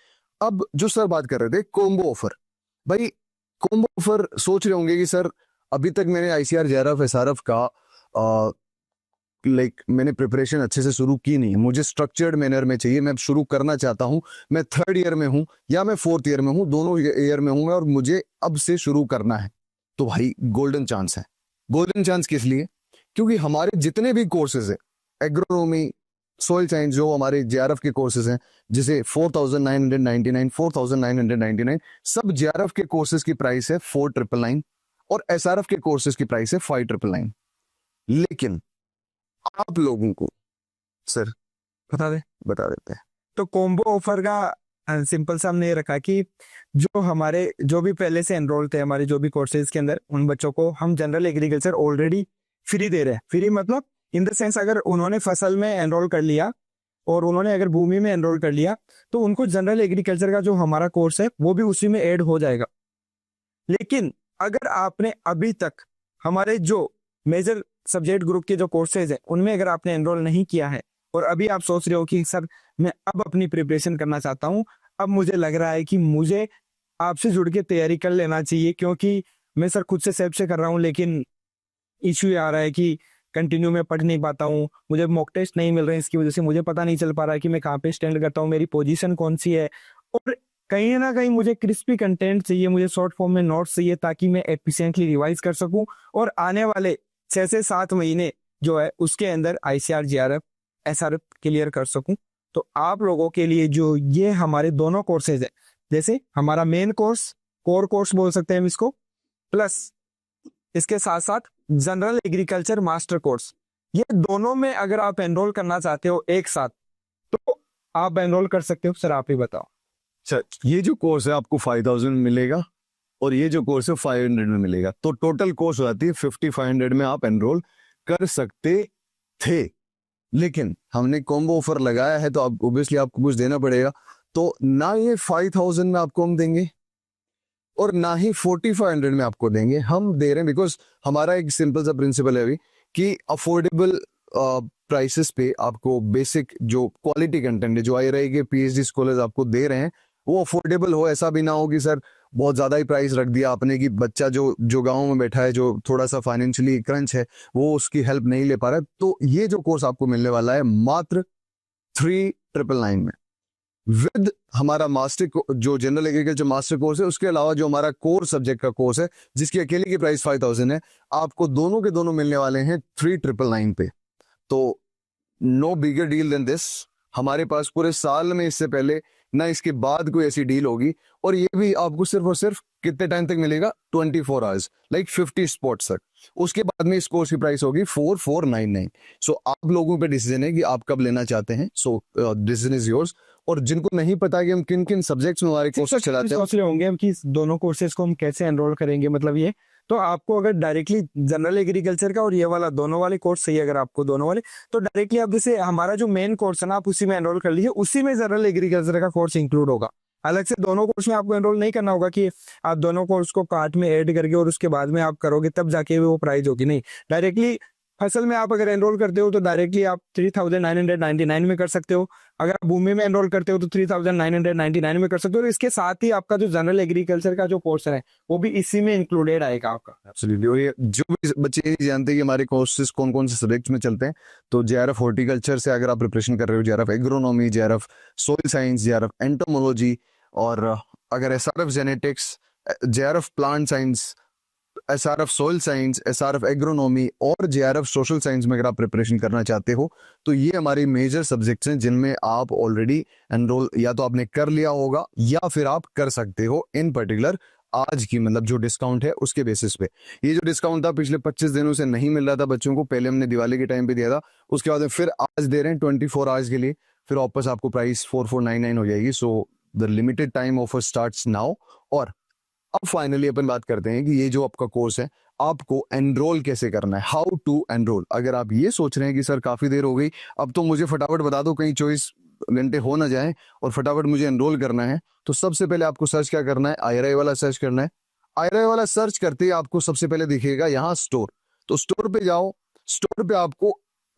अब जो सर बात कर रहे थे कोम्बो ऑफर, भाई कोम्बो ऑफर सोच रहे होंगे कि सर अभी तक मैंने आईसीआर जेआरएफ एसआरएफ का मैंने प्रिपरेशन अच्छे से शुरू की नहीं, मुझे स्ट्रक्चर्ड मैनर में चाहिए, मैं शुरू करना चाहता हूं, मैं 3rd ईयर में हूं या मैं 4th ईयर में हूं, दोनों ईयर में हूं मैं, और मुझे अब से शुरू करना है। तो भाई गोल्डन चांस है। गोल्डन चांस किस लिए? क्योंकि हमारे जितने भी कोर्सेज है, एग्रोनॉमी, सॉइल साइंस, जो हमारे जेआरएफ के कोर्सेज हैं, जिसे 4,999 सब जेआरएफ के कोर्सेज की प्राइस है 4,999 और एसआरएफ के कोर्सेज की प्राइस है 5,999। लेकिन आप लोगों को सर बता देते हैं। तो कॉम्बो ऑफर का सिंपल सा हमने ये रखा कि जो हमारे जो भी पहले से एनरोल थे हमारे जो भी कोर्सेज के अंदर, उन बच्चों को हम जनरल एग्रीकल्चर ऑलरेडी फ्री दे रहे हैं। फ्री मतलब इन द सेंस अगर उन्होंने फसल में एनरोल कर लिया और उन्होंने अगर भूमि में एनरोल कर लिया तो उनको जनरल एग्रीकल्चर का जो हमारा कोर्स है वो भी उसी में ऐड हो जाएगा। लेकिन अगर आपने अभी तक हमारे जो मेजर सब्जेक्ट ग्रुप के जो कोर्सेज है उनमें अगर आपने एनरोल नहीं किया है और अभी आप सोच रहे हो कि सर मैं अब अपनी प्रिपरेशन करना चाहता हूं, अब मुझे लग रहा है कि मुझे आपसे जुड़ के तैयारी कर लेना चाहिए, क्योंकि मैं सर खुद से सेल्फ से कर रहा हूं लेकिन इश्यू आ रहा है कि कंटिन्यू में पढ़ नहीं पाता हूँ, मुझे मॉक टेस्ट नहीं मिल रहे हैं, इसकी वजह से मुझे पता नहीं चल पा रहा है कि मैं कहाँ पे स्टैंड करता हूँ, मेरी पोजीशन कौन सी है, और कहीं ना कहीं मुझे क्रिस्पी कंटेंट चाहिए, मुझे शॉर्ट फॉर्म में नोट्स चाहिए ताकि मैं एफिशिएंटली रिवाइज कर सकूं और आने वाले 6 से 7 महीने जो है उसके अंदर आईसीआर जेआरएफ एसआरएफ क्लियर कर सकूं। तो आप लोगों के लिए जो ये हमारे दोनों कोर्सेज है, जैसे हमारा मेन कोर्स, कोर कोर्स बोल सकते हैं हम इसको, प्लस इसके साथ साथ जनरल एग्रीकल्चर मास्टर कोर्स, ये दोनों में अगर आप एनरोल करना चाहते हो एक साथ तो आप एनरोल कर सकते हो। सर आप ही बताओ। सर ये जो कोर्स है आपको 5,000 मिलेगा और ये जो कोर्स है 500 में मिलेगा, तो टोटल कोर्स हो जाती है 5,500 में आप एनरोल कर सकते थे। लेकिन हमने कॉम्बो ऑफर लगाया है तो आप ऑब्वियसली आपको कुछ देना पड़ेगा, तो ना ये 5,000 में आपको हम देंगे और ना ही 4,500 में आपको देंगे। हम दे रहे हैं बिकॉज हमारा एक सिंपल सा प्रिंसिपल है अभी कि अफोर्डेबल प्राइसेस पे आपको बेसिक जो क्वालिटी कंटेंट है जो IRI के PhD स्कॉलर्स आपको दे रहे हैं वो अफोर्डेबल हो। ऐसा भी ना हो कि सर बहुत ज्यादा ही प्राइस रख दिया आपने कि बच्चा जो गांव में बैठा है, जो थोड़ा सा फाइनेंशियली क्रंच है, वो उसकी हेल्प नहीं ले पा रहा है। तो ये जो कोर्स आपको मिलने वाला है मात्र 3,999 में, विद हमारा मास्टर जो जनरल एग्रीकल्चर मास्टर कोर्स है, उसके अलावा जो हमारा कोर सब्जेक्ट का कोर्स है जिसकी अकेले की प्राइस 5,000 है, आपको दोनों के दोनों मिलने वाले हैं 3,999 पे। तो no bigger deal than this. हमारे पास पूरे साल में इससे पहले ना इसके बाद कोई ऐसी डील होगी, और ये भी आपको सिर्फ और सिर्फ कितने टाइम तक मिलेगा? 24 आवर्स, लाइक 50 स्पॉट्स तक। उसके बाद में इस कोर्स की प्राइस होगी 4,499। सो आप लोगों पे डिसीजन है कि आप कब लेना चाहते हैं। So decision is yours. और जिनको नहीं पता कि हम किन किन सब्जेक्ट्स में हमारे कोर्स चलाते हैं, सोच रहे होंगे हम कि दोनों कोर्सेज को हम कैसे एनरोल करेंगे, मतलब ये तो आपको अगर डायरेक्टली जनरल एग्रीकल्चर का और ये वाला दोनों वाले कोर्स चाहिए, अगर आपको दोनों वाले, तो डायरेक्टली आप जैसे हमारा जो मेन कोर्स है ना आप उसी में एनरोल कर लीजिए, उसी में जनरल एग्रीकल्चर का कोर्स इंक्लूड होगा। अलग से दोनों कोर्स में आपको एनरोल नहीं करना होगा कि आप दोनों कोर्स को कार्ट में ऐड करके और उसके बाद में आप करोगे तब जाके वो प्राइस होगी, नहीं। डायरेक्टली फसल में आप अगर एनरोल करते हो तो डायरेक्टली आप 3,999 में कर सकते हो, अगर आप भूमि में एनरोल करते हो तो 3,999 में कर सकते हो। और इसके साथ ही आपका जो जनरल एग्रीकल्चर का जो कोर्स है वो भी इसी में इंक्लूडेड आएगा आपका। एब्सोल्युटली। और ये जो भी बच्चे नहीं जानते कि हमारे कोर्सेज कौन कौन से सब्जेक्ट्स में चलते हैं, तो जेआरएफ हॉर्टिकल्चर से अगर आप प्रिपरेशन कर रहे हो, JRF agronomy, JRF soil science, JRF entomology, और अगर SRF genetics, JRF plant science, SRF soil science, SRF agronomy और जेआरएफ सोशल साइंस में अगर आप प्रिपरेशन करना चाहते हो, तो ये हमारी मेजर सब्जेक्ट्स हैं जिनमें आप ऑलरेडी एनरोल या तो आपने कर लिया होगा या फिर आप कर सकते हो। इन पर्टिकुलर आज की मतलब जो डिस्काउंट है उसके बेसिस पे, ये जो डिस्काउंट था पिछले 25 दिनों से नहीं मिल रहा था बच्चों को, पहले हमने दिवाली के टाइम पे दिया था, उसके बाद फिर आज दे रहे हैं 24 आवर्स के लिए, फिर वापस आपको प्राइस 4,499 हो जाएगी। So the limited time offer starts now. और अब फाइनली अपन बात करते हैं कि ये जो आपका कोर्स है आपको एनरोल कैसे करना है, हाउ टू एनरोल। अगर आप ये सोच रहे हैं कि सर काफी देर हो गई, अब तो मुझे फटाफट बता दो, कहीं 24 घंटे हो ना जाए और फटाफट मुझे एनरोल करना है, तो सबसे पहले आपको सर्च क्या करना है, IRI वाला सर्च करना है। IRI वाला सर्च करते ही आपको सबसे पहले दिखेगा यहाँ स्टोर, तो स्टोर पे जाओ। स्टोर पे आपको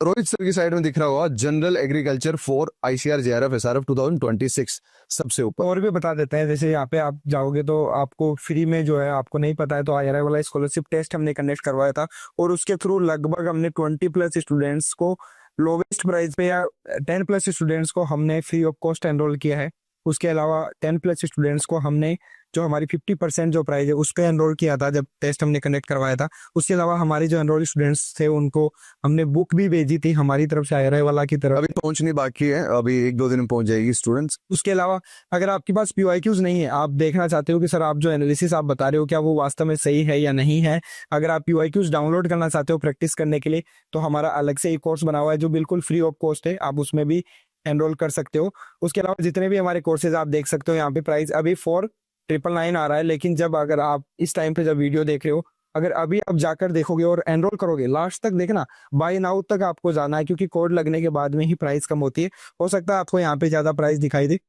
रोहित सर की साइड में दिख रहा होगा general agriculture for ICR JRF SRF 2026 सबसे ऊपर। और भी बता देते हैं, जैसे यहाँ पे आप जाओगे तो आपको फ्री में जो है, आपको नहीं पता है तो IRI वाला स्कॉलरशिप टेस्ट हमने कंडक्ट करवाया था और उसके थ्रू लगभग हमने 20+ स्टूडेंट्स को लोवेस्ट प्राइस पे या 10+ स्टूडेंट्स को हमने फ्री ऑफ कॉस्ट एनरोल किया है। उसके अलावा 10+ स्टूडेंट्स को हमने जो हमारी 50% जो प्राइस है उस पर एनरोल किया था जब टेस्ट हमने कंडक्ट करवाया था। उसके अलावा हमारे जो एनरोल स्टूडेंट्स थे उनको हमने बुक भी भेजी थी हमारी तरफ से IRI वाला की तरफ। अभी पहुंचनी बाकी है, अभी 1-2 दिन में पहुंच जाएगी स्टूडेंट्स। उसके अलावा अगर आपके पास PYQs नहीं है, आप देखना चाहते हो कि सर आप जो एनालिसिस आप बता रहे हो क्या वो वास्तव में सही है या नहीं है, अगर आप PYQs डाउनलोड करना चाहते हो प्रैक्टिस करने के लिए, तो हमारा अलग से एक कोर्स बना हुआ है जो बिल्कुल फ्री ऑफ कॉस्ट है, आप उसमें भी एनरोल कर सकते हो। उसके अलावा जितने भी हमारे कोर्सेज आप देख सकते हो, यहाँ पे प्राइस अभी 4999 आ रहा है, लेकिन जब अगर आप इस टाइम पे जब वीडियो देख रहे हो, अगर अभी आप जाकर देखोगे और एनरोल करोगे, लास्ट तक देखना, बाय नाउ तक आपको जाना है, क्योंकि कोड लगने के बाद में ही प्राइस कम होती है। हो सकता है आपको यहाँ पे ज्यादा प्राइस दिखाई दे।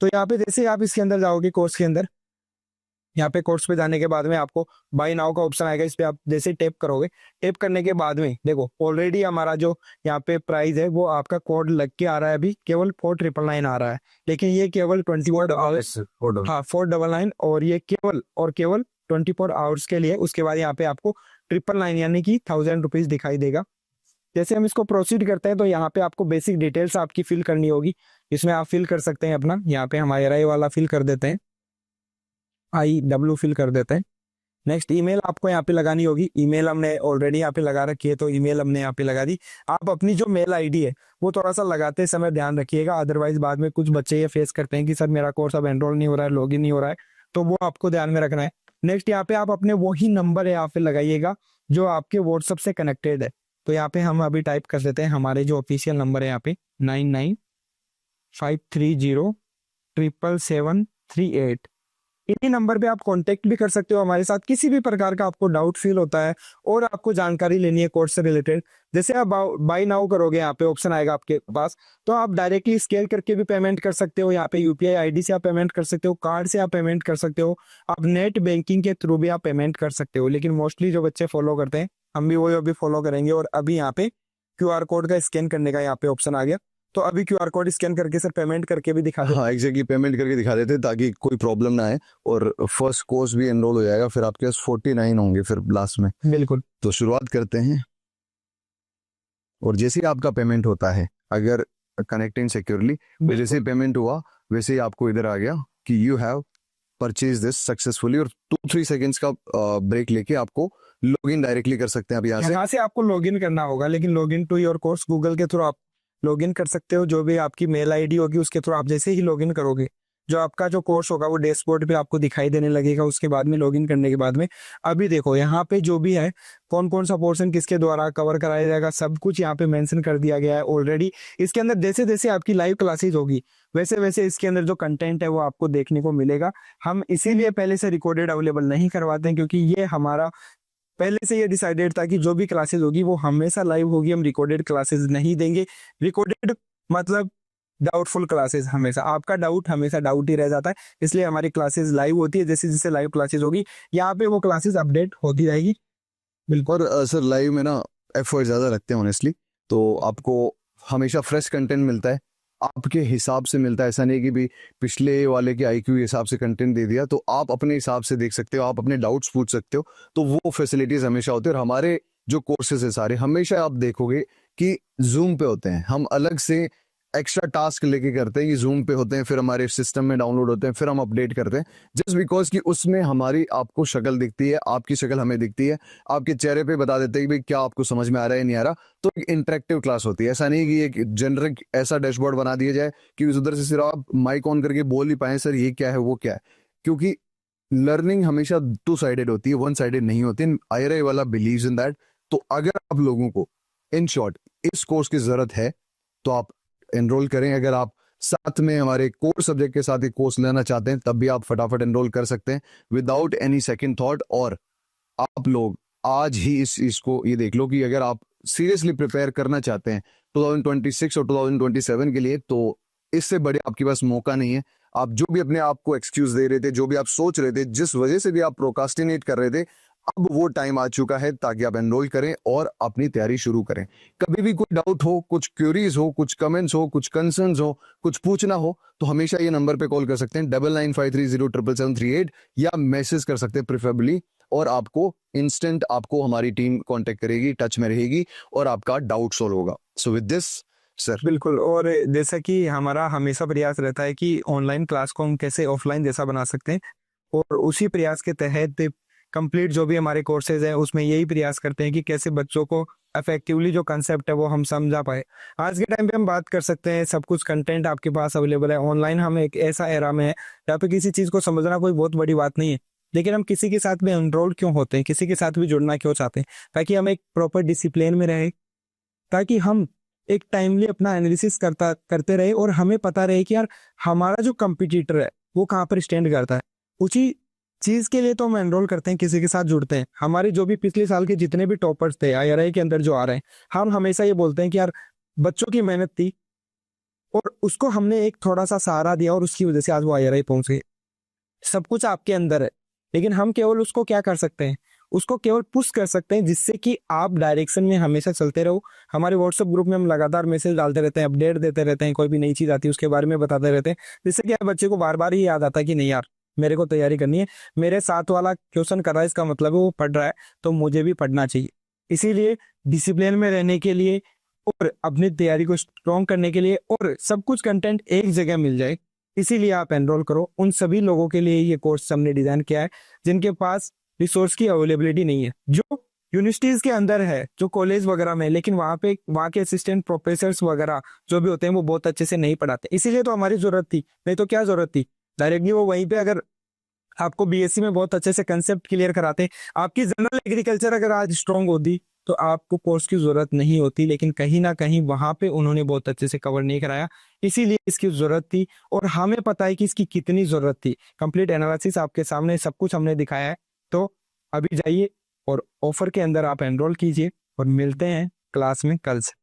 तो यहाँ पे जैसे आप इसके अंदर जाओगे कोर्स के अंदर, यहाँ पे कोर्स पे जाने के बाद में आपको बाय नाउ का ऑप्शन आएगा, इस पे आप जैसे टैप करोगे, टैप करने के बाद में देखो ऑलरेडी हमारा जो यहाँ पे प्राइस है वो आपका कोड लग के आ रहा है, अभी केवल 4999 आ रहा है, लेकिन ये केवल 24 आवर्स, हाँ 499, और ये केवल 24 आवर्स के लिए। उसके बाद यहाँ पे आपको 999 यानी कि 1000 रुपीज दिखाई देगा। जैसे हम इसको प्रोसीड करते हैं तो यहाँ पे आपको बेसिक डिटेल्स आपकी फिल करनी होगी, इसमें आप फिल कर सकते हैं अपना, यहाँ पे हम IRI वाला फिल कर देते हैं, IW फिल कर देते हैं। नेक्स्ट ईमेल आपको यहाँ पे लगानी होगी, ईमेल हमने ऑलरेडी यहाँ पे लगा रखी है तो ईमेल हमने यहाँ पे लगा दी। आप अपनी जो मेल ID है वो थोड़ा सा लगाते समय ध्यान रखिएगा, अदरवाइज बाद में कुछ बच्चे ये फेस करते हैं कि सर मेरा कोर्स अब एनरोल नहीं हो रहा है, लॉगिन नहीं हो रहा है, तो वो आपको ध्यान में रखना है। नेक्स्ट यहाँ पे आप अपने वही नंबर यहाँ पे लगाइएगा जो आपके व्हाट्सएप से कनेक्टेड है। तो यहाँ पे हम अभी टाइप कर देते हैं हमारे जो ऑफिशियल नंबर है यहाँ पे 9953077738। इन्हीं नंबर पे आप कांटेक्ट भी कर सकते हो हमारे साथ, किसी भी प्रकार का आपको डाउट फील होता है और आपको जानकारी लेनी है कोर्स से रिलेटेड। जैसे आप बाय नाउ करोगे, यहाँ पे ऑप्शन आएगा आपके पास, तो आप डायरेक्टली स्कैन करके भी पेमेंट कर सकते हो, यहाँ पे UPI ID से आप पेमेंट कर सकते हो, कार्ड से आप पेमेंट कर सकते हो, आप नेट बैंकिंग के थ्रू भी आप पेमेंट कर सकते हो। लेकिन मोस्टली जो बच्चे फॉलो करते हैं, हम भी वही अभी फॉलो करेंगे। और अभी यहाँ पे QR कोड का स्कैन करने का यहाँ पे ऑप्शन आ गया, तो अभी QR कोड स्कैन करके सर पेमेंट करके भी दिखा दो। हाँ एग्जैक्टली, पेमेंट करके दिखा देते ताकि कोई प्रॉब्लम ना आए, और फर्स्ट कोर्स भी एनरोल हो जाएगा, फिर आपके पास 49 होंगे फिर लास्ट में। बिल्कुल। तो शुरुआत करते हैं, और जैसे ही आपका पेमेंट होता है, अगर कनेक्टिंग सिक्योरली, जैसे पेमेंट हुआ वैसे ही आपको इधर आ गया कि you have purchase this successfully, और 2-3 सेकेंड्स का ब्रेक लेके आपको लॉगिन डायरेक्टली कर सकते हैं आप यहाँ से। यहाँ से आपको लॉगिन करना होगा, लेकिन login to your course Google के थ्रू आप लॉगिन कर सकते हो। जो भी आपकी मेल ID होगी उसके थ्रू आप जैसे ही लॉगिन करोगे, जो आपका जो कोर्स होगा वो डैशबोर्ड पे आपको दिखाई देने लगेगा। उसके बाद में लॉगिन करने के बाद में अभी देखो यहाँ पे जो भी है, कौन कौन सा पोर्शन किसके द्वारा कवर कराया जाएगा, सब कुछ यहाँ पे मेंशन कर दिया गया है ऑलरेडी। इसके अंदर जैसे जैसे आपकी लाइव क्लासेज होगी वैसे वैसे इसके अंदर जो कंटेंट है वो आपको देखने को मिलेगा। हम इसीलिए पहले से रिकॉर्डेड अवेलेबल नहीं करवाते हैं, क्योंकि ये हमारा पहले से ये डिसाइडेड था कि जो भी क्लासेस होगी वो हमेशा लाइव होगी, हम रिकॉर्डेड क्लासेस नहीं देंगे। रिकॉर्डेड मतलब डाउटफुल क्लासेस, हमेशा आपका डाउट हमेशा डाउट ही रह जाता है, इसलिए हमारी क्लासेस लाइव होती है। जैसे जैसे लाइव क्लासेस होगी यहाँ पे वो क्लासेस अपडेट होती रहेगी। बिल्कुल। और सर लाइव में ना एफर्ट ज़्यादा लगते हैं ऑनेस्टली, तो आपको हमेशा फ्रेश कंटेंट मिलता है, आपके हिसाब से मिलता है। ऐसा नहीं कि भी पिछले वाले के IQ के हिसाब से कंटेंट दे दिया, तो आप अपने हिसाब से देख सकते हो, आप अपने डाउट्स पूछ सकते हो, तो वो फैसिलिटीज हमेशा होती है। और हमारे जो कोर्सेज है सारे हमेशा आप देखोगे कि जूम पे होते हैं, हम अलग से एक्स्ट्रा टास्क लेके करते हैं कि जूम पे होते हैं, फिर हमारे सिस्टम में डाउनलोड होते हैं, फिर हम अपडेट करते हैं, जस्ट बिकॉज कि उसमें हमारी आपको शक्ल दिखती है, आपकी शक्ल हमें दिखती है, आपके चेहरे पे बता देते हैं कि भाई क्या आपको समझ में आ रहा है नहीं आ रहा। तो एक इंटरेक्टिव क्लास होती है, ऐसा नहीं कि एक जेनरिक ऐसा डैशबोर्ड बना दिया जाए कि उधर से सिर्फ आप माइक ऑन करके बोल ही पाए सर ये क्या है वो क्या है, क्योंकि लर्निंग हमेशा 2 साइडेड होती है, 1 साइडेड नहीं होती। IRI वाला बिलीव्स इन दैट। तो अगर आप लोगों को इन शॉर्ट इस कोर्स की जरूरत है तो आप एनरोल करें। अगर आप साथ में हमारे कोर सब्जेक्ट के साथ एक कोर्स लेना चाहते हैं, तब भी आप फटाफट एनरोल कर सकते हैं विदाउट एनी सेकंड थॉट। और आप लोग आज ही इस इसको ये देख लो कि अगर आप सीरियसली प्रिपेयर करना चाहते हैं 2026 और 2027 के लिए, तो इससे बड़े आपके पास मौका नहीं है। आप जो भी अपने आप को एक्सक्यूज दे रहे थे, जो भी आप सोच रहे थे, जिस वजह से भी आप प्रोकास्टिनेट कर रहे थे, अब वो टाइम आ चुका है ताकि आप एनरोल करें और अपनी तैयारी शुरू करें। कभी भी कोई डाउट हो, कुछ क्वेरीज हो, कुछ कमेंट्स हो, कुछ कंसर्न्स हो, कुछ पूछना हो, तो हमेशा ये नंबर पे कॉल कर सकते हैं 9953077738, या मैसेज कर सकते हैं प्रेफरेबली, और आपको इंस्टेंट आपको हमारी टीम कांटेक्ट करेगी, टच में रहेगी और आपका डाउट सॉल्व होगा। So with this sir. बिल्कुल। और जैसा कि हमारा हमेशा प्रयास रहता है कि ऑनलाइन क्लास को हम कैसे ऑफलाइन जैसा बना सकते हैं, और उसी प्रयास के तहत कंप्लीट जो भी हमारे कोर्सेज हैं उसमें यही प्रयास करते हैं कि कैसे बच्चों को इफेक्टिवली जो कंसेप्ट है वो हम समझा पाए। आज के टाइम पे हम बात कर सकते हैं, सब कुछ कंटेंट आपके पास अवेलेबल है ऑनलाइन। हम एक ऐसा एरा में है जहाँ पे किसी चीज़ को समझना कोई बहुत बड़ी बात नहीं है, लेकिन हम किसी के साथ भी एनरोल क्यों होते हैं, किसी के साथ भी जुड़ना क्यों चाहते हैं, ताकि हम एक प्रॉपर डिसिप्लिन में रहे, ताकि हम एक टाइमली अपना एनालिसिस करते रहे और हमें पता रहे कि यार हमारा जो कंपटीटर है वो कहाँ पर स्टैंड करता है। उसी चीज के लिए तो हम एनरोल करते हैं, किसी के साथ जुड़ते हैं। हमारे जो भी पिछले साल के जितने भी टॉपर्स थे IRI के अंदर जो आ रहे हैं, हम हमेशा ये बोलते हैं कि यार बच्चों की मेहनत थी और उसको हमने एक थोड़ा सा सहारा दिया और उसकी वजह से आज वो IRI पहुंच गए। सब कुछ आपके अंदर है, लेकिन हम केवल उसको क्या कर सकते हैं, उसको केवल पुश कर सकते हैं, जिससे कि आप डायरेक्शन में हमेशा चलते रहो। हमारे व्हाट्सएप ग्रुप में हम लगातार मैसेज डालते रहते हैं, अपडेट देते रहते हैं, कोई भी नई चीज आती है उसके बारे में बताते रहते हैं, जिससे कि बच्चे को बार बार ही याद आता है कि नहीं यार मेरे को तैयारी करनी है, मेरे साथ वाला क्वेश्चन कर रहा है, इसका मतलब है वो पढ़ रहा है, तो मुझे भी पढ़ना चाहिए। इसीलिए डिसिप्लिन में रहने के लिए और अपनी तैयारी को स्ट्रॉन्ग करने के लिए और सब कुछ कंटेंट एक जगह मिल जाए, इसीलिए आप एनरोल करो। उन सभी लोगों के लिए ये कोर्स हमने डिजाइन किया है जिनके पास रिसोर्स की अवेलेबिलिटी नहीं है, जो यूनिवर्सिटीज के अंदर है, जो कॉलेज वगैरह में, लेकिन वहाँ के असिस्टेंट प्रोफेसर्स वगैरह जो भी होते हैं वो बहुत अच्छे से नहीं पढ़ाते। इसीलिए तो हमारी जरूरत थी, नहीं तो क्या जरूरत थी, डायरेक्टली वो वहीं पे अगर आपको BSc में बहुत अच्छे से कंसेप्ट क्लियर कराते, आपकी जनरल एग्रीकल्चर अगर आज स्ट्रांग होती तो आपको कोर्स की जरूरत नहीं होती। लेकिन कहीं ना कहीं वहां पे उन्होंने बहुत अच्छे से कवर नहीं कराया, इसीलिए इसकी जरूरत थी और हमें पता है कि इसकी कितनी जरूरत थी। कंप्लीट एनालिसिस आपके सामने, सब कुछ हमने दिखाया है। तो अभी जाइए और ऑफर के अंदर आप एनरोल कीजिए और मिलते हैं क्लास में कल से।